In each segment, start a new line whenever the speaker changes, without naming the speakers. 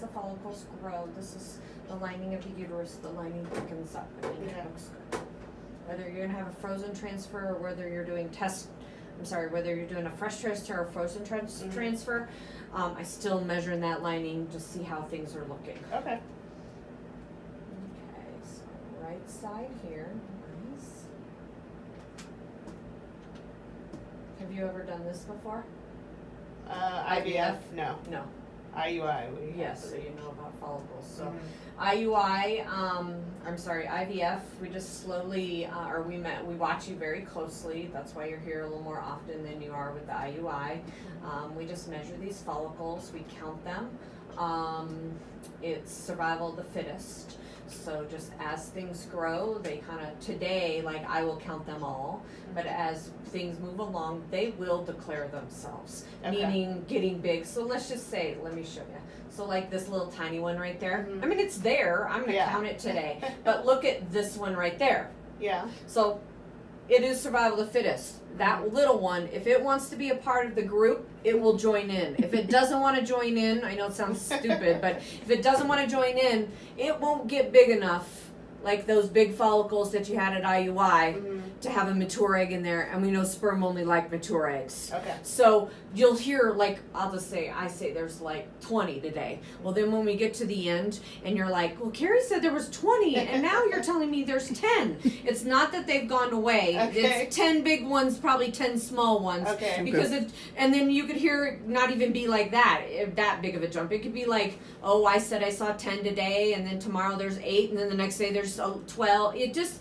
the follicles grow, this is the lining of the uterus, the lining thickens up, and then it looks good. Whether you're gonna have a frozen transfer or whether you're doing whether you're doing a fresh transfer or a frozen transfer, I still measure in that lining to see how things are looking.
Okay.
Okay, so right side here, nice. Have you ever done this before?
IVF? No.
No.
IUI.
Yes, so you know about follicles. So IUI, IVF, we just slowly, we watch you very closely. That's why you're here a little more often than you are with the IUI. We just measure these follicles, we count them. It's survival of the fittest. So just as things grow, they kind of, today, like I will count them all, but as things move along, they will declare themselves, meaning getting big. So let's just say, let me show you. So like this little tiny one right there, I mean, it's there, I'm gonna count it today, but look at this one right there.
Yeah.
So it is survival of the fittest. That little one, if it wants to be a part of the group, it will join in. If it doesn't want to join in, I know it sounds stupid, but if it doesn't want to join in, it won't get big enough, like those big follicles that you had at IUI, to have a mature egg in there, and we know sperm only like mature eggs.
Okay.
So you'll hear, like, I say there's like 20 today. Well, then when we get to the end, and you're like, well, Carrie said there was 20, and now you're telling me there's 10. It's not that they've gone away.
Okay.
It's 10 big ones, probably 10 small ones.
Okay.
Because and then you could hear it not even be like that big of a jump. It could be like, oh, I said I saw 10 today, and then tomorrow there's 8, and then the next day there's 12. It just,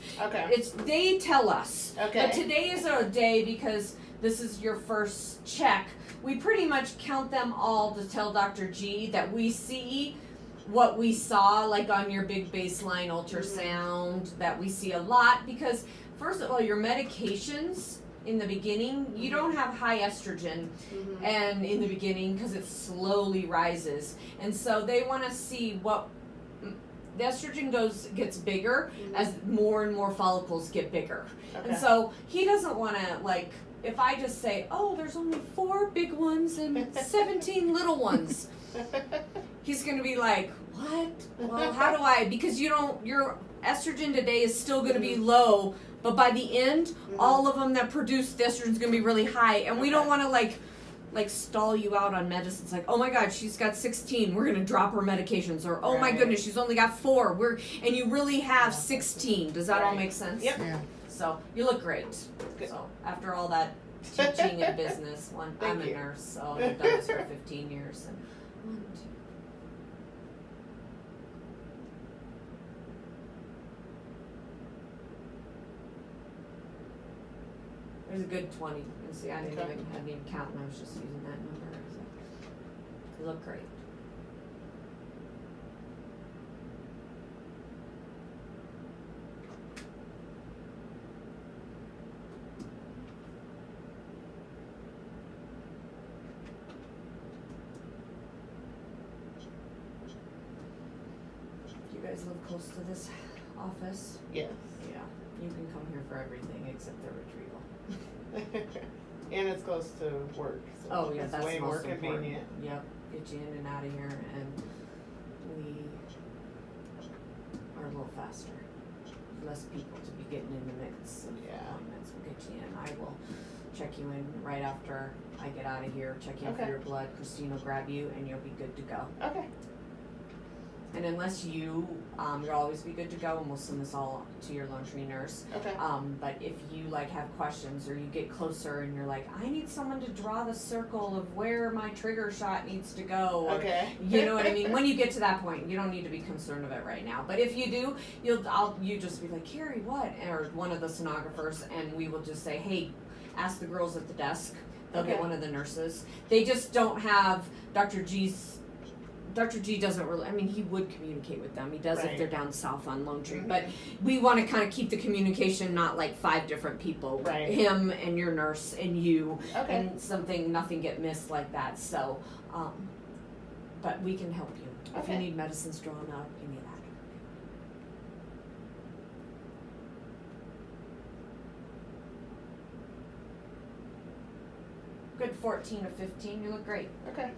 they tell us.
Okay.
But today is our day because this is your first check. We pretty much count them all to tell Dr. G that we see what we saw, like on your big baseline ultrasound, that we see a lot, because first of all, your medications in the beginning, you don't have high estrogen and in the beginning because it slowly rises, and so they want to see what the estrogen gets bigger as more and more follicles get bigger. And so he doesn't want to, like, if I just say, oh, there's only 4 big ones and 17 little ones, he's going to be like, what? Well, how do I, because your estrogen today is still going to be low, but by the end, all of them that produce the estrogen is going to be really high, and we don't want to like stall you out on medicines, like, oh my god, she's got 16, we're gonna drop her medications, or oh my goodness, she's only got 4, and you really have 16. Does that all make sense?
Yep.
Yeah.
So you look great.
Good.
So after all that teaching and business, I'm a nurse, so I've done this for 15 years. And 1, 2. There's a good 20. You see, I didn't even count, and I was just using that number. So you look great. Do you guys live close to this office?
Yes.
Yeah. You can come here for everything except the retrieval.
And it's close to work. So
Oh yeah,
it's
that's
way more
most important.
convenient.
Yep, get you in and out of here, and we are a little faster. Less people to be getting in the mix of appointments. We'll get you in. I will check you in right after I get out of here. Check in for your blood. Christine will grab you, and you'll be good to go.
Okay.
And unless you'll always be good to go, and we'll send this all to your laundry nurse.
Okay.
But if you have questions, or you get closer and you're like, I need someone to draw the circle of where my trigger shot needs to go. Or, you know what I mean? When you get to that point, you don't need to be concerned of it right now. But if you do, you just be like, Carrie, what? Or one of the sonographers, and we will just say, hey, ask the girls at the desk. They'll get one of the nurses. They just don't have Dr. G doesn't really, he would communicate with them. He does if they're down south on Lone Tree. But we want to kind of keep the communication not like 5 different people.
Right.
Him and your nurse and you. And nothing get missed like that. So, but we can help you. If you need medicines drawn up, any of that. Good 14 or 15. You look great.
Okay.